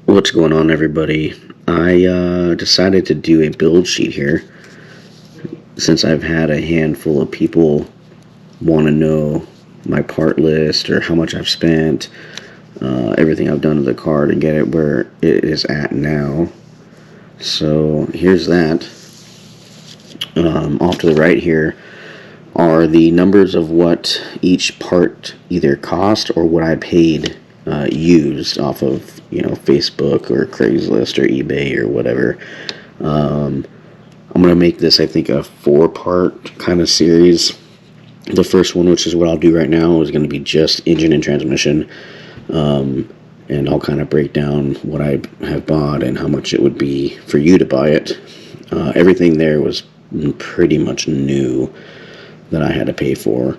What's going on, everybody? I decided to do a build sheet here since I've had a handful of people want to know my part list or how much I've spent, everything I've done to the car to get it where it is at now. So here's that. Off to the right here are the numbers of what each part either cost or what I paid used off of Facebook or Craigslist or eBay or whatever. I'm gonna make this, I think, a 4-part kind of series. The first one, which is what I'll do right now, is going to be just engine and transmission, and I'll kind of break down what I have bought and how much it would be for you to buy it. Everything there was pretty much new that I had to pay for,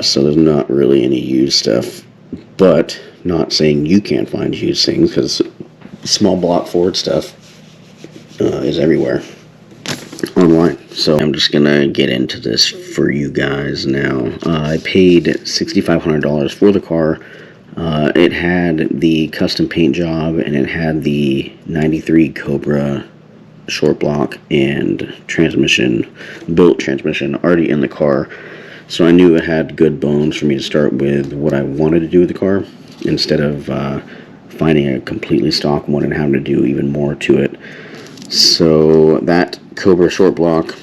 so there's not really any used stuff, but not saying you can't find used things, because small block Ford stuff is everywhere online. So I'm just gonna get into this for you guys now. I paid $6,500 for the car. It had the custom paint job, and it had the 93 Cobra short block and transmission, built transmission, already in the car. So I knew it had good bones for me to start with what I wanted to do with the car, instead of finding a completely stock one and having to do even more to it. So that Cobra short block,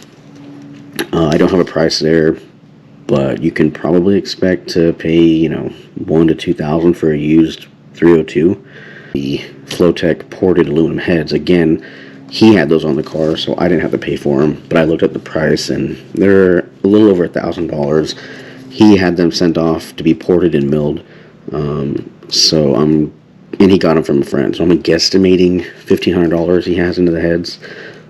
I don't have a price there, but you can probably expect to pay, $1,000 to $2,000 for a used 302. The Flowtech ported aluminum heads, again, he had those on the car, so I didn't have to pay for them, but I looked at the price, and they're a little over $1,000. He had them sent off to be ported and milled, and he got them from a friend, so I'm guesstimating $1,500 he has into the heads.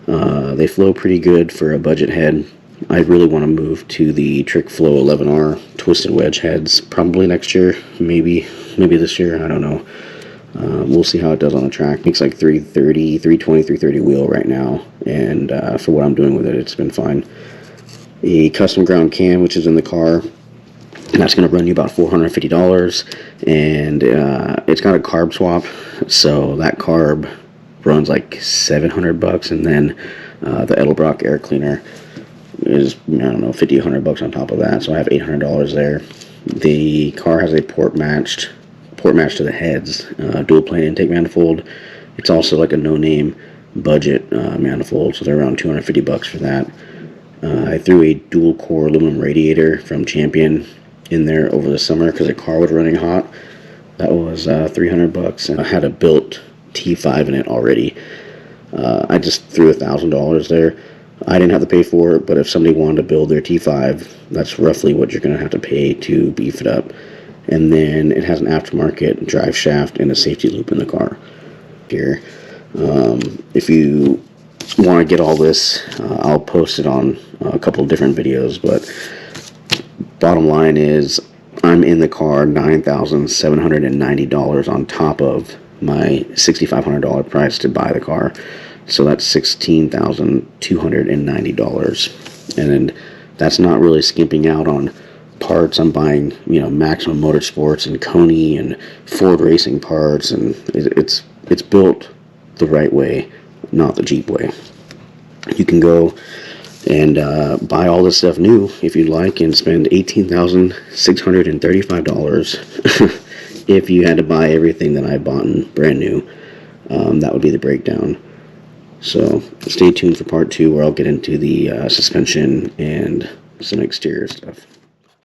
They flow pretty good for a budget head. I really want to move to the Trick Flow 11R twisted wedge heads, probably next year, maybe this year, I don't know. We'll see how it does on the track. It's like 320, 330 wheel right now, and for what I'm doing with it, it's been fine. A custom ground cam, which is in the car, and that's going to run you about $450, and it's got a carb swap, so that carb runs like $700, and then the Edelbrock air cleaner is, I don't know, $50, $100 on top of that, so I have $800 there. The car has a port match to the heads, dual plane intake manifold. It's also like a no-name budget manifold, so they're around $250 for that. I threw a dual core aluminum radiator from Champion in there over the summer because the car was running hot. That was $300, and I had a built T5 in it already. I just threw $1,000 there. I didn't have to pay for it, but if somebody wanted to build their T5, that's roughly what you're going to have to pay to beef it up. And then it has an aftermarket drive shaft and a safety loop in the car here. If you want to get all this, I'll post it on a couple of different videos, but bottom line is I'm in the car $9,790 on top of my $6,500 price to buy the car. So that's $16,290, and that's not really skimping out on parts. I'm buying, Maximum Motorsports and Koni and Ford racing parts, and it's built the right way, not the Jeep way. You can go and buy all this stuff new if you'd like, and spend $18,635 if you had to buy everything that I bought brand new. That would be the breakdown. So stay tuned for part 2, where I'll get into the suspension and some exterior stuff.